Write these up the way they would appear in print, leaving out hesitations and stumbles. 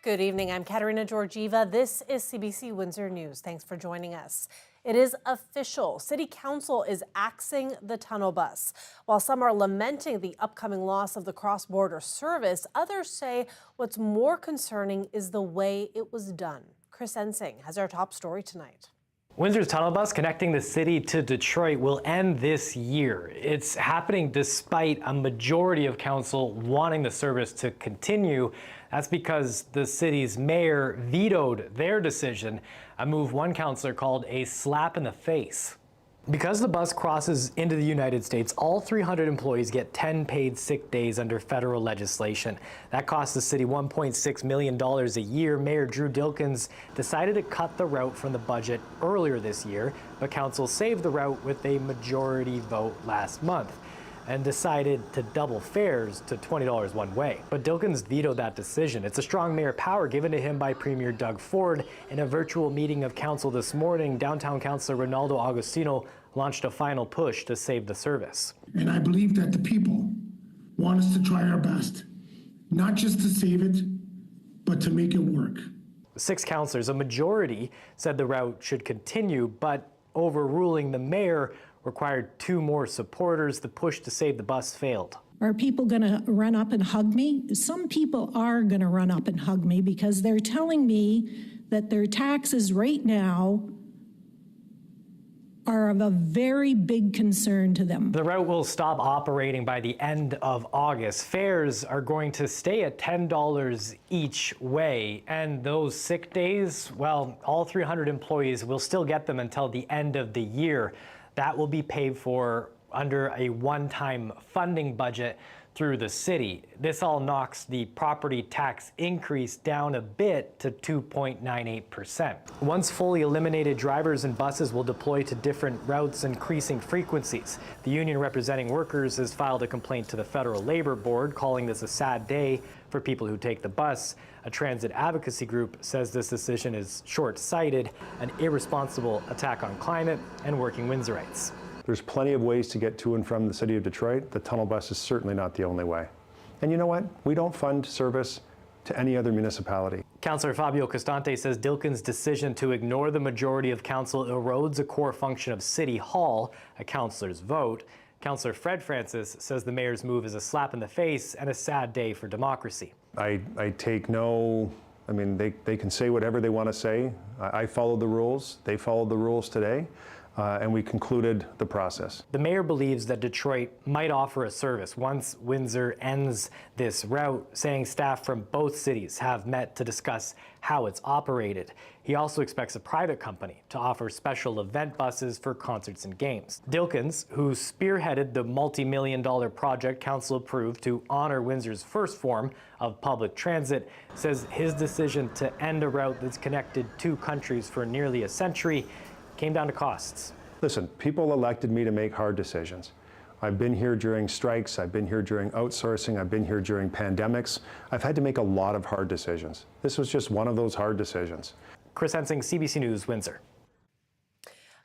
Good evening. I'm Katerina Georgieva. This is CBC Windsor News. Thanks for joining us. It is official. City Council is axing the tunnel bus. While some are lamenting the upcoming loss of the cross-border service, others say what's more concerning is the way it was done. Chris Ensing has our top story tonight. Windsor's tunnel bus connecting the city to Detroit will end this year. It's happening despite a majority of council wanting the service to continue. That's because the city's mayor vetoed their decision, a move one councillor called a slap in the face. Because the bus crosses into the United States, all 300 employees get 10 paid sick days under federal legislation. That costs the city $1.6 million a year. Mayor Drew Dilkens decided to cut the route from the budget earlier this year, but council saved the route with a majority vote last month and decided to double fares to $20 one way. But Dilkens vetoed that decision. It's a strong mayor power given to him by Premier Doug Ford. In a virtual meeting of council this morning, downtown councillor Ronaldo Agostino launched a final push to save the service. And I believe that the people want us to try our best, not just to save it, but to make it work. 6 councillors, a majority, said the route should continue, but overruling the mayor required 2 more supporters. The push to save the bus failed. Are people going to run up and hug me? Some people are going to run up and hug me because they're telling me that their taxes right now are of a very big concern to them. The route will stop operating by the end of August. Fares are going to stay at $10 each way, and those sick days, well, all 300 employees will still get them until the end of the year. That will be paid for under a one-time funding budget through the city. This all knocks the property tax increase down a bit to 2.98%. Once fully eliminated, drivers and buses will deploy to different routes, increasing frequencies. The union representing workers has filed a complaint to the Federal Labor Board, calling this a sad day for people who take the bus. A transit advocacy group says this decision is short-sighted, an irresponsible attack on climate and working Windsorites. There's plenty of ways to get to and from the city of Detroit. The tunnel bus is certainly not the only way. And you know what? We don't fund service to any other municipality. Councillor Fabio Costante says Dilkens' decision to ignore the majority of council erodes a core function of City Hall, a councillor's vote. Councillor Fred Francis says the mayor's move is a slap in the face and a sad day for democracy. I take no, I mean, they can say whatever they want to say. I followed the rules. They followed the rules today. And we concluded the process. The mayor believes that Detroit might offer a service once Windsor ends this route, saying staff from both cities have met to discuss how it's operated. He also expects a private company to offer special event buses for concerts and games. Dilkens, who spearheaded the multi-million-dollar project council approved to honor Windsor's first form of public transit, says his decision to end a route that's connected 2 countries for nearly a century came down to costs. Listen, people elected me to make hard decisions. I've been here during strikes, I've been here during outsourcing, I've been here during pandemics. I've had to make a lot of hard decisions. This was just one of those hard decisions. Chris Ensing, CBC News, Windsor.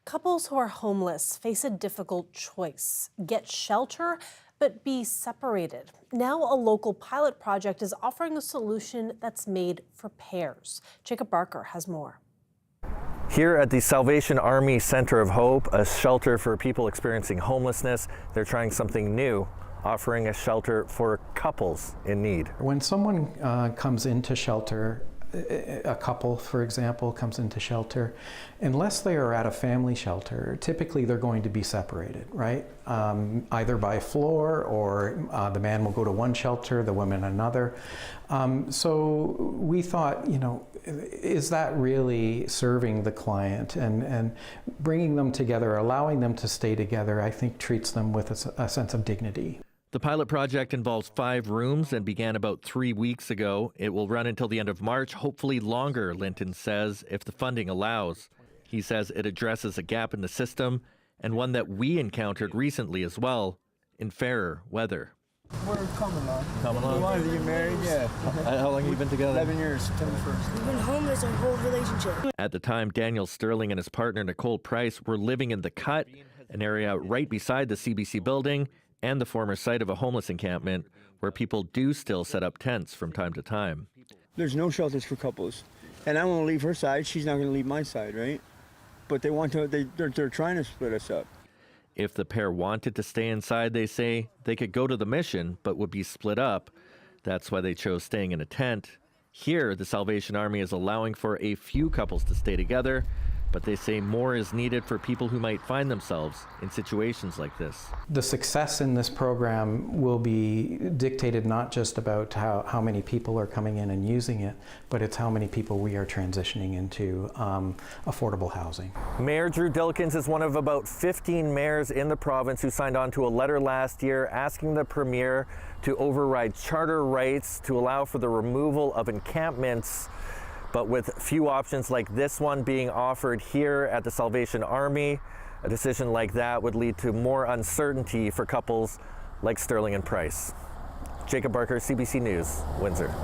Couples who are homeless face a difficult choice: get shelter, but be separated. Now a local pilot project is offering a solution that's made for pairs. Jacob Barker has more. Here at the Salvation Army Center of Hope, a shelter for people experiencing homelessness, they're trying something new, offering a shelter for couples in need. When someone comes into shelter, a couple, for example, comes into shelter, unless they are at a family shelter, typically they're going to be separated, right? Either by floor, or the man will go to one shelter, the woman another. So we thought, you know, is that really serving the client? And bringing them together, allowing them to stay together, I think treats them with a sense of dignity. The pilot project involves 5 rooms and began about 3 weeks ago. It will run until the end of March, hopefully longer, Linton says, if the funding allows. He says it addresses a gap in the system, and one that we encountered recently as well, in fairer weather. We're coming along. Coming along? Why are you married? Yeah. How long have you been together? 11 years, September 1st. We've been homeless our whole relationship. At the time, Daniel Sterling and his partner, Nicole Price, were living in The Cut, an area right beside the CBC building and the former site of a homeless encampment where people do still set up tents from time to time. There's no shelters for couples. And I won't leave her side. She's not going to leave my side, right? But they want to, they're trying to split us up. If the pair wanted to stay inside, they say, they could go to the mission, but would be split up. That's why they chose staying in a tent. Here, the Salvation Army is allowing for a few couples to stay together, but they say more is needed for people who might find themselves in situations like this. The success in this program will be dictated not just about how many people are coming in and using it, but it's how many people we are transitioning into affordable housing. Mayor Drew Dilkins is one of about 15 mayors in the province who signed on to a letter last year asking the Premier to override charter rights to allow for the removal of encampments. But with few options like this one being offered here at the Salvation Army, a decision like that would lead to more uncertainty for couples like Sterling and Price. Jacob Barker, CBC News, Windsor.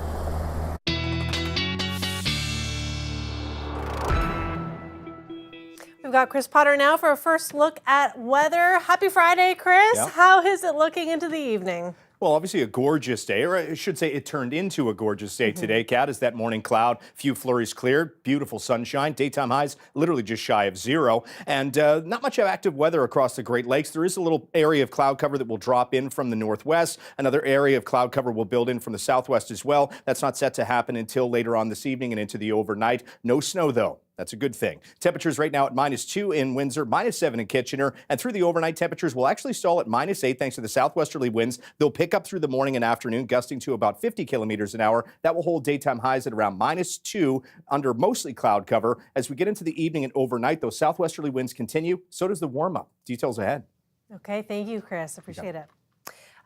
We've got Chris Potter now for a first look at weather. Happy Friday, Chris. Yeah. How is it looking into the evening? Well, obviously a gorgeous day, or I should say it turned into a gorgeous day today, Kat, as that morning cloud, few flurries cleared, beautiful sunshine, daytime highs literally just shy of 0, and not much of active weather across the Great Lakes. There is a little area of cloud cover that will drop in from the northwest. Another area of cloud cover will build in from the southwest as well. That's not set to happen until later on this evening and into the overnight. No snow, though. That's a good thing. Temperatures right now at -2 in Windsor, -7 in Kitchener, and through the overnight temperatures will actually stall at -8 thanks to the southwesterly winds. They'll pick up through the morning and afternoon, gusting to about 50 kilometers an hour. That will hold daytime highs at around -2 under mostly cloud cover. As we get into the evening and overnight, those southwesterly winds continue. So does the warm-up. Details ahead. Okay, thank you, Chris. Appreciate it.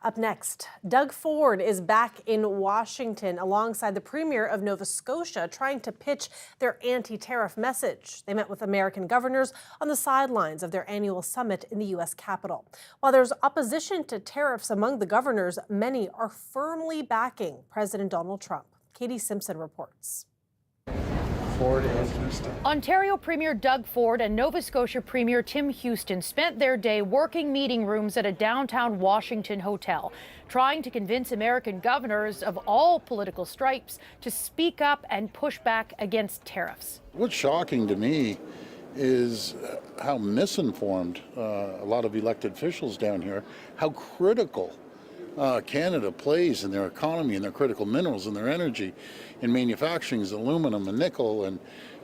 Up next, Doug Ford is back in Washington alongside the Premier of Nova Scotia, trying to pitch their anti-tariff message. They met with American governors on the sidelines of their annual summit in the U.S. Capitol. While there's opposition to tariffs among the governors, many are firmly backing President Donald Trump. Katie Simpson reports. Ontario Premier Doug Ford and Nova Scotia Premier Tim Houston spent their day working meeting rooms at a downtown Washington hotel, trying to convince American governors of all political stripes to speak up and push back against tariffs. What's shocking to me is how misinformed a lot of elected officials down here, how critical Canada plays in their economy and their critical minerals and their energy in manufacturing is aluminum and nickel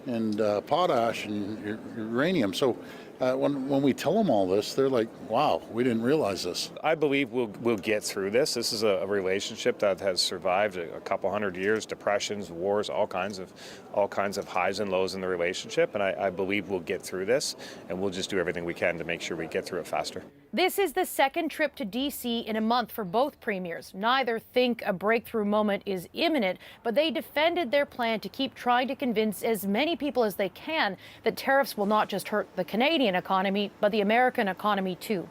and potash and uranium. So when we tell them all this, they're like, wow, we didn't realize this. I believe we'll get through this. This is a relationship that has survived a couple hundred years, depressions, wars, all kinds of highs and lows in the relationship. And I believe we'll get through this, and we'll just do everything we can to make sure we get through it faster. This is the second trip to D.C. in a month for both premiers. Neither think a breakthrough moment is imminent, but they defended their plan to keep trying to convince as many people as they can that tariffs will not just hurt the Canadian economy, but the American economy too.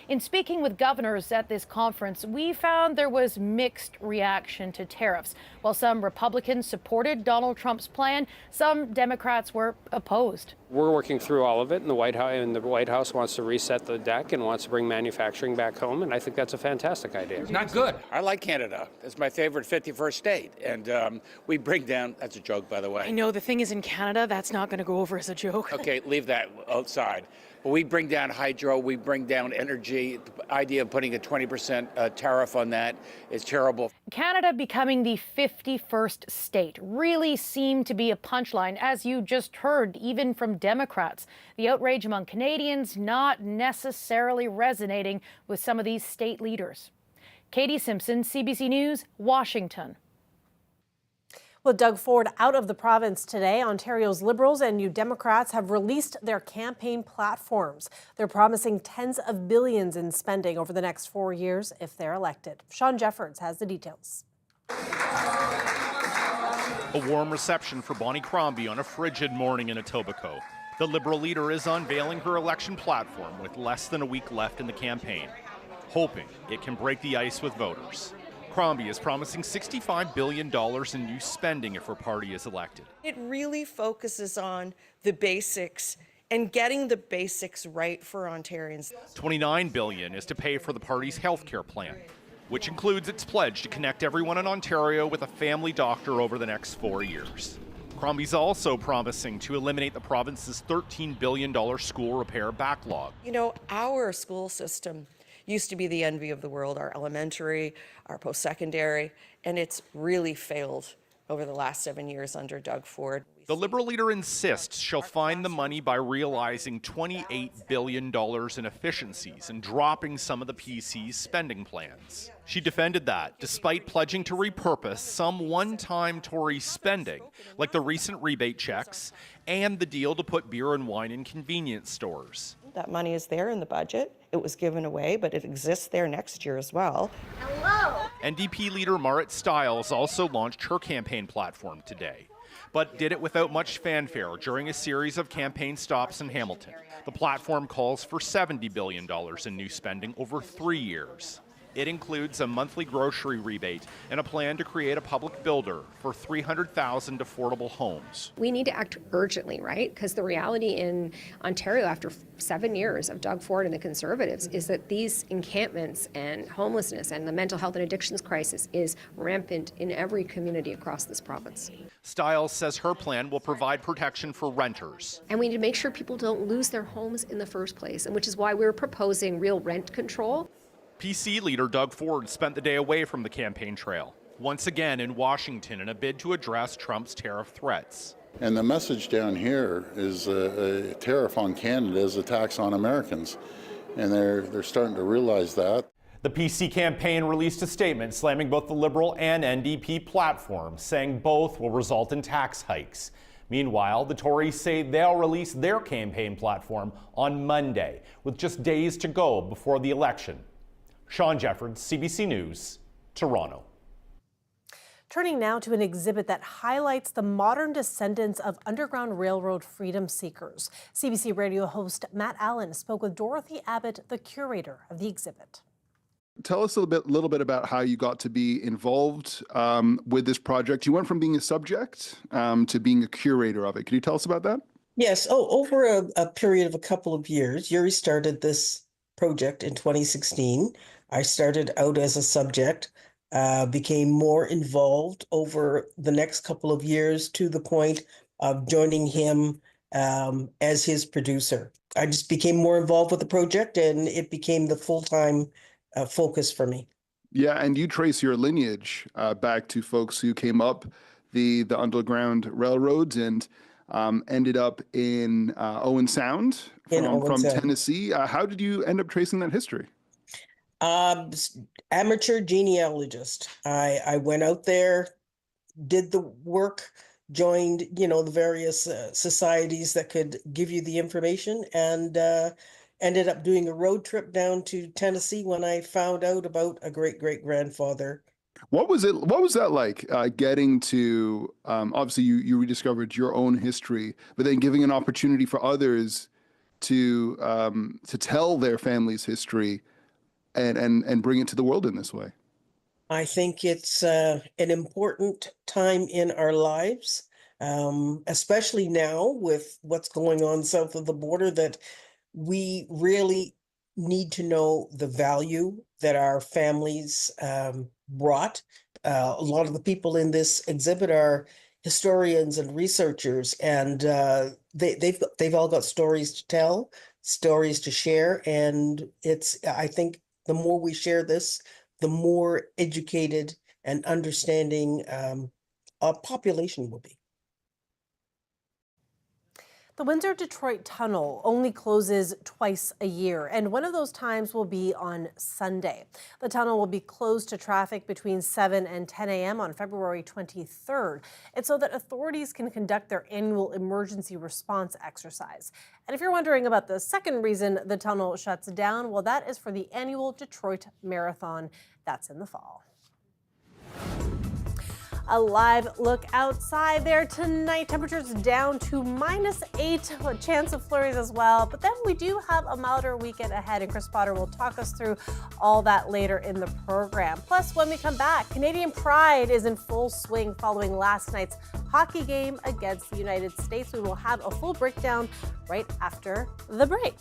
In speaking with governors at this conference, we found there was mixed reaction to tariffs. While some Republicans supported Donald Trump's plan, some Democrats were opposed. We're working through all of it, and the White House wants to reset the deck and wants to bring manufacturing back home, and I think that's a fantastic idea. It's not good. I like Canada. It's my favorite 51st state, and we bring down, that's a joke, by the way. I know, the thing is in Canada, that's not going to go over as a joke. Okay, leave that outside. But we bring down hydro, we bring down energy. The idea of putting a 20% tariff on that is terrible. Canada becoming the 51st state really seemed to be a punchline, as you just heard, even from Democrats. The outrage among Canadians not necessarily resonating with some of these state leaders. Katie Simpson, CBC News, Washington. With Doug Ford out of the province today, Ontario's Liberals and New Democrats have released their campaign platforms. They're promising tens of billions in spending over the next 4 years if they're elected. Sean Jeffords has the details. A warm reception for Bonnie Crombie on a frigid morning in Etobicoke. The Liberal leader is unveiling her election platform with less than a week left in the campaign, hoping it can break the ice with voters. Crombie is promising $65 billion in new spending if her party is elected. It really focuses on the basics and getting the basics right for Ontarians. $29 billion is to pay for the party's health care plan. which includes its pledge to connect everyone in Ontario with a family doctor over the next 4 years. Crombie's also promising to eliminate the province's $13 billion school repair backlog. You know, our school system used to be the envy of the world, our elementary, our post-secondary, and it's really failed over the last 7 years under Doug Ford. The Liberal leader insists she'll find the money by realizing $28 billion in efficiencies and dropping some of the PC's spending plans. She defended that, despite pledging to repurpose some one-time Tory spending, like the recent rebate checks and the deal to put beer and wine in convenience stores. That money is there in the budget. It was given away, but it exists there next year as well. Hello! NDP leader Marit Stiles also launched her campaign platform today, but did it without much fanfare during a series of campaign stops in Hamilton. The platform calls for $70 billion in new spending over 3 years. It includes a monthly grocery rebate and a plan to create a public builder for 300,000 affordable homes. We need to act urgently, right? Because the reality in Ontario after 7 years of Doug Ford and the Conservatives is that these encampments and homelessness and the mental health and addictions crisis is rampant in every community across this province. Stiles says her plan will provide protection for renters. And we need to make sure people don't lose their homes in the first place, and which is why we're proposing real rent control. PC leader Doug Ford spent the day away from the campaign trail, once again in Washington in a bid to address Trump's tariff threats. And the message down here is a tariff on Canada is a tax on Americans. And they're starting to realize that. The PC campaign released a statement slamming both the Liberal and NDP platforms, saying both will result in tax hikes. Meanwhile, the Tories say they'll release their campaign platform on Monday, with just days to go before the election. Sean Jeffords, CBC News, Toronto. Turning now to an exhibit that highlights the modern descendants of Underground Railroad freedom seekers. CBC Radio host Matt Allen spoke with Dorothy Abbott, the curator of the exhibit. Tell us a little bit about how you got to be involved with this project. You went from being a subject to being a curator of it. Can you tell us about that? Yes. Over a period of a couple of years, Yuri started this project in 2016. I started out as a subject, became more involved over the next couple of years to the point of joining him as his producer. I just became more involved with the project, and it became the full-time focus for me. Yeah, and you trace your lineage back to folks who came up the Underground Railroads and ended up in Owen Sound from Tennessee. How did you end up tracing that history? Amateur genealogist. I went out there, did the work, joined, the various societies that could give you the information, and ended up doing a road trip down to Tennessee when I found out about a great-great-grandfather. What was that like, getting to, obviously you rediscovered your own history, but then giving an opportunity for others to tell their family's history and bring it to the world in this way? I think it's an important time in our lives, especially now with what's going on south of the border, that we really need to know the value that our families brought. A lot of the people in this exhibit are historians and researchers, and they've all got stories to tell, stories to share, and I think the more we share this, the more educated and understanding our population will be. The Windsor-Detroit Tunnel only closes twice a year, and one of those times will be on Sunday. The tunnel will be closed to traffic between 7 and 10 a.m. on February 23rd. It's so that authorities can conduct their annual emergency response exercise. And if you're wondering about the second reason the tunnel shuts down, well, that is for the annual Detroit Marathon. That's in the fall. A live look outside there tonight. Temperatures down to -8, a chance of flurries as well. But then we do have a milder weekend ahead, and Chris Potter will talk us through all that later in the program. Plus, when we come back, Canadian Pride is in full swing following last night's hockey game against the United States. We will have a full breakdown right after the break.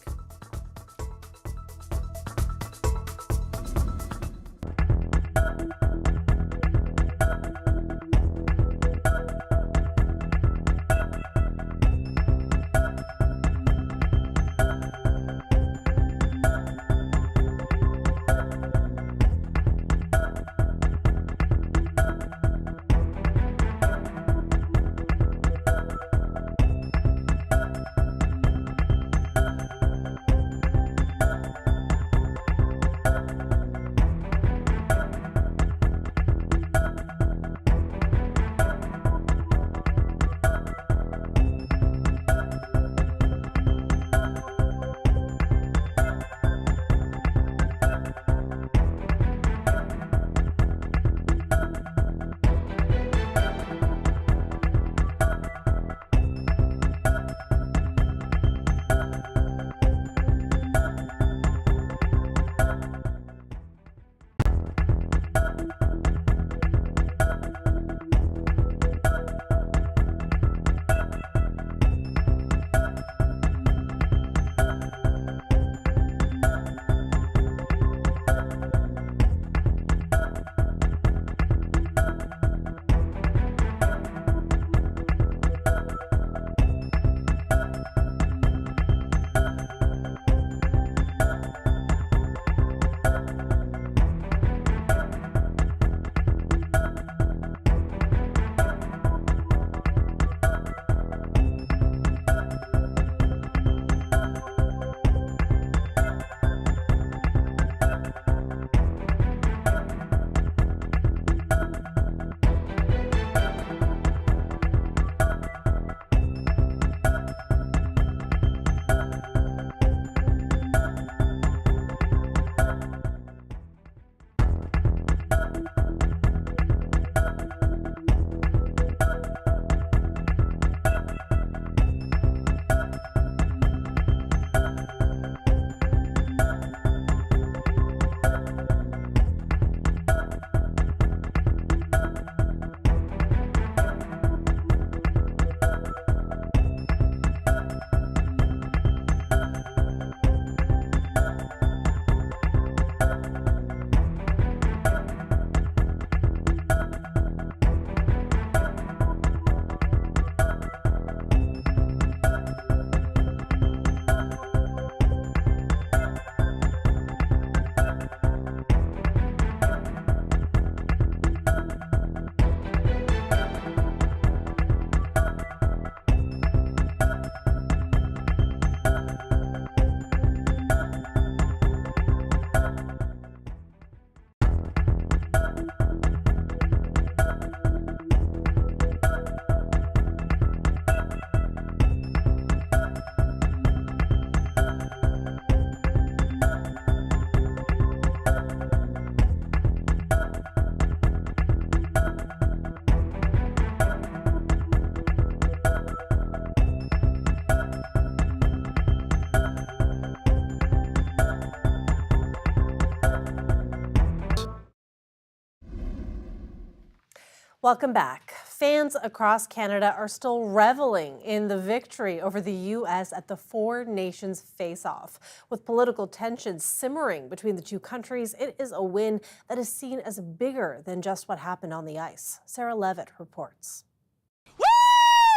Welcome back. Fans across Canada are still reveling in the victory over the U.S. at the Four Nations face-off. With political tensions simmering between the two countries, it is a win that is seen as bigger than just what happened on the ice. Sarah Levitt reports.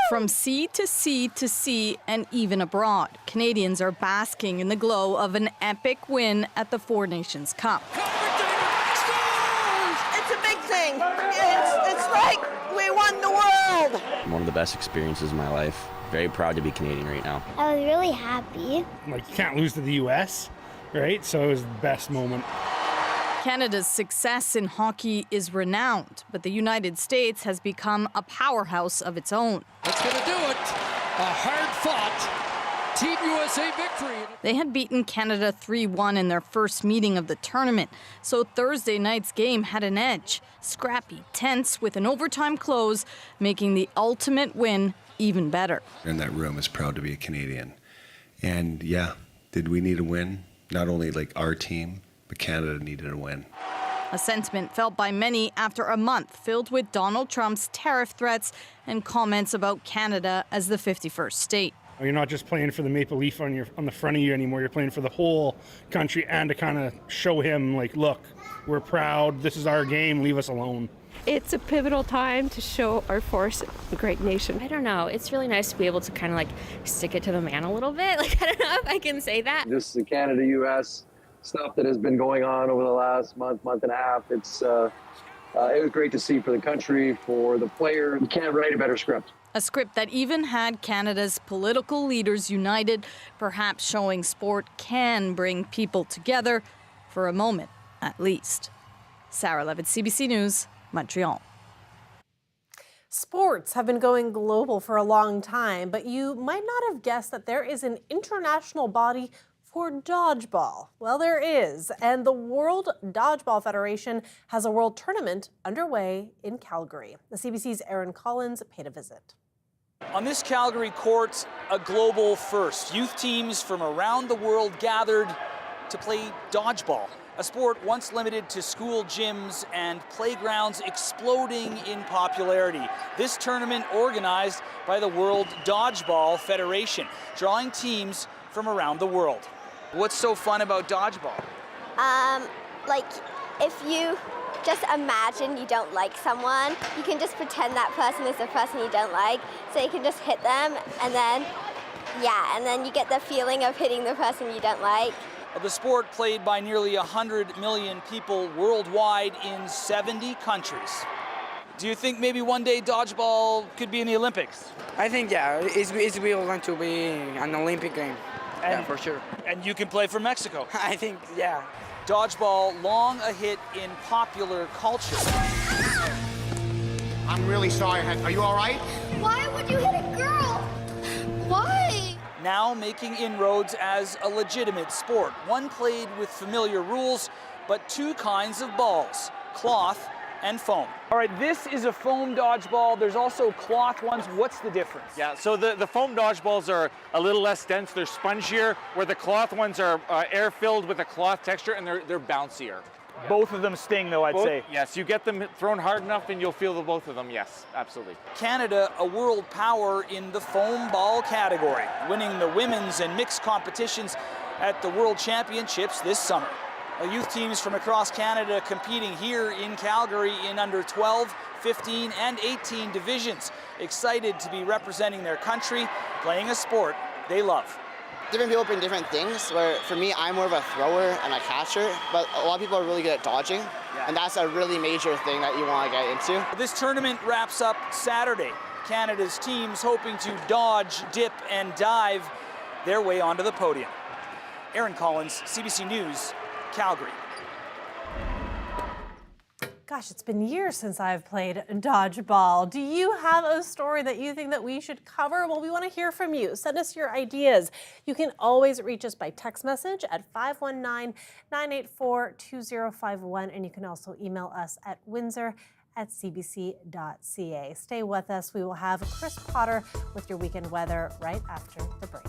From sea to sea to sea and even abroad, Canadians are basking in the glow of an epic win at the Four Nations Cup. It's a big thing. It's like we won the world. One of the best experiences of my life. Very proud to be Canadian right now. I was really happy. Like, you can't lose to the U.S., right? So it was the best moment. Canada's success in hockey is renowned, but the United States has become a powerhouse of its own. That's going to do it. A hard-fought Team USA victory. They had beaten Canada 3-1 in their first meeting of the tournament, so Thursday night's game had an edge. Scrappy, tense, with an overtime close, making the ultimate win even better. In that room is proud to be a Canadian. And yeah, did we need a win? Not only like our team, but Canada needed a win. A sentiment felt by many after a month filled with Donald Trump's tariff threats and comments about Canada as the 51st state. You're not just playing for the maple leaf on the front of you anymore. You're playing for the whole country, and to kind of show him, like, look, we're proud. This is our game. Leave us alone. It's a pivotal time to show our force, a great nation. I don't know. It's really nice to be able to kind of like stick it to the man a little bit. Like, I don't know if I can say that. This is the Canada-U.S. stuff that has been going on over the last month and a half. It was great to see for the country, for the players. You can't write a better script. A script that even had Canada's political leaders united, perhaps showing sport can bring people together for a moment, at least. Sarah Levitt, CBC News, Montreal. Sports have been going global for a long time, but you might not have guessed that there is an international body for dodgeball. Well, there is, and the World Dodgeball Federation has a world tournament underway in Calgary. The CBC's Aaron Collins paid a visit. On this Calgary court, a global first. Youth teams from around the world gathered to play dodgeball, a sport once limited to school gyms and playgrounds exploding in popularity. This tournament organized by the World Dodgeball Federation, drawing teams from around the world. What's so fun about dodgeball? Like, if you just imagine you don't like someone, you can just pretend that person is the person you don't like, so you can just hit them, and then you get the feeling of hitting the person you don't like. The sport played by nearly 100 million people worldwide in 70 countries. Do you think maybe one day dodgeball could be in the Olympics? I think, yeah, it's going to be an Olympic game. Yeah, for sure. And you can play for Mexico. I think, yeah. Dodgeball, long a hit in popular culture. I'm really sorry. Are you all right? Why would you hit a girl? Why? Now making inroads as a legitimate sport. One played with familiar rules, but two kinds of balls, cloth and foam. All right, this is a foam dodgeball. There's also cloth ones. What's the difference? Yeah, so the foam dodgeballs are a little less dense. They're spongier, where the cloth ones are air-filled with a cloth texture, and they're bouncier. Both of them sting, though, I'd say. Yes, you get them thrown hard enough, and you'll feel both of them, yes, absolutely. Canada, a world power in the foam ball category, winning the women's and mixed competitions at the World Championships this summer. Youth teams from across Canada competing here in Calgary in under 12, 15, and 18 divisions. Excited to be representing their country, playing a sport they love. Different people bring different things, where for me, I'm more of a thrower and a catcher, but a lot of people are really good at dodging, and that's a really major thing that you want to get into. This tournament wraps up Saturday. Canada's teams hoping to dodge, dip, and dive their way onto the podium. Aaron Collins, CBC News, Calgary. Gosh, it's been years since I've played dodgeball. Do you have a story that you think that we should cover? Well, we want to hear from you. Send us your ideas. You can always reach us by text message at 519-984-2051, and you can also email us at windsor@cbc.ca. Stay with us. We will have Chris Potter with your weekend weather right after the break.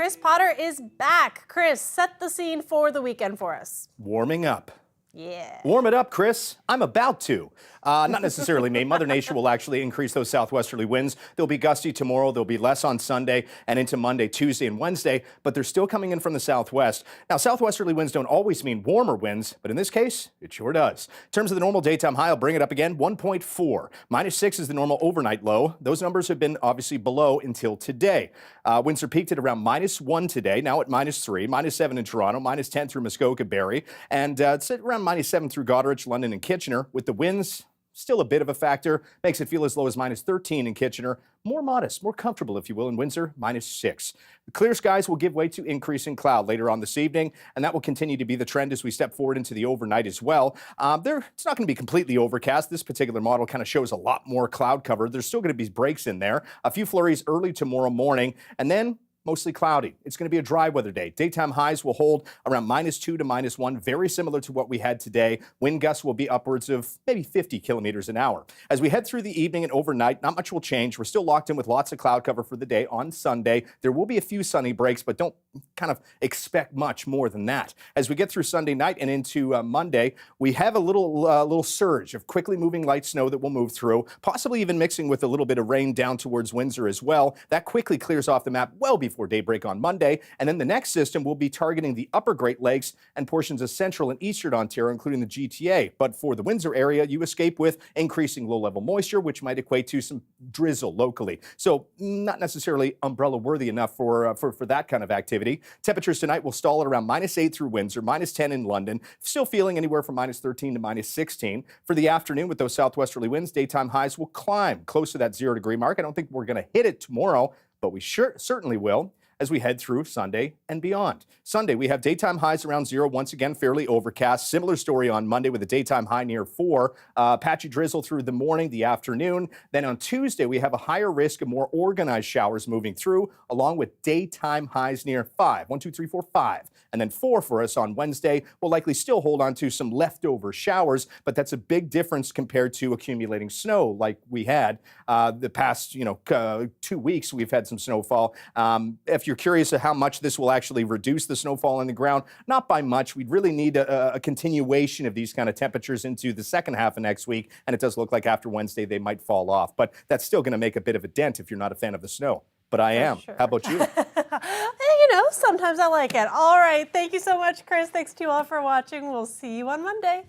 Chris Potter is back. Chris, set the scene for the weekend for us. Warming up. Yeah. Warm it up, Chris. I'm about to. Not necessarily me. Mother Nature will actually increase those southwesterly winds. They'll be gusty tomorrow. They'll be less on Sunday and into Monday, Tuesday, and Wednesday, but they're still coming in from the southwest. Now, southwesterly winds don't always mean warmer winds, but in this case, it sure does. In terms of the normal daytime high, I'll bring it up again, 1.4. -6 is the normal overnight low. Those numbers have been obviously below until today. Winds are peaked at around -1 today, now at -3, -7 in Toronto, -10 through Muskoka, Barrie, and it's at around -7 through Goderich, London, and Kitchener, with the winds still a bit of a factor. Makes it feel as low as -13 in Kitchener. More modest, more comfortable, if you will, in Windsor, -6. The clear skies will give way to increasing cloud later on this evening, and that will continue to be the trend as we step forward into the overnight as well. It's not going to be completely overcast. This particular model kind of shows a lot more cloud cover. There's still going to be breaks in there. A few flurries early tomorrow morning, and then mostly cloudy. It's going to be a dry weather day. Daytime highs will hold around -2 to -1, very similar to what we had today. Wind gusts will be upwards of maybe 50 kilometers an hour. As we head through the evening and overnight, not much will change. We're still locked in with lots of cloud cover for the day on Sunday. There will be a few sunny breaks, but don't kind of expect much more than that. As we get through Sunday night and into Monday, we have a little surge of quickly moving light snow that will move through, possibly even mixing with a little bit of rain down towards Windsor as well. That quickly clears off the map well before daybreak on Monday, and then the next system will be targeting the upper Great Lakes and portions of central and eastern Ontario, including the GTA. But for the Windsor area, you escape with increasing low-level moisture, which might equate to some drizzle locally. So not necessarily umbrella-worthy enough for that kind of activity. Temperatures tonight will stall at around -8 through Windsor, -10 in London, still feeling anywhere from -13 to -16. For the afternoon, with those southwesterly winds, daytime highs will climb close to that 0-degree mark. I don't think we're going to hit it tomorrow, but we certainly will as we head through Sunday and beyond. Sunday, we have daytime highs around 0, once again fairly overcast. Similar story on Monday with a daytime high near 4. Patchy drizzle through the morning, the afternoon. Then on Tuesday, we have a higher risk of more organized showers moving through, along with daytime highs near 5. 1, 2, 3, 4, 5. And then 4 for us on Wednesday. We'll likely still hold on to some leftover showers, but that's a big difference compared to accumulating snow like we had the past 2 weeks. We've had some snowfall. If you're curious of how much this will actually reduce the snowfall on the ground, not by much. We'd really need a continuation of these kind of temperatures into the second half of next week, and it does look like after Wednesday they might fall off. But that's still going to make a bit of a dent if you're not a fan of the snow. But I am. Sure. How about you? Sometimes I like it. All right. Thank you so much, Chris. Thanks to you all for watching. We'll see you on Monday.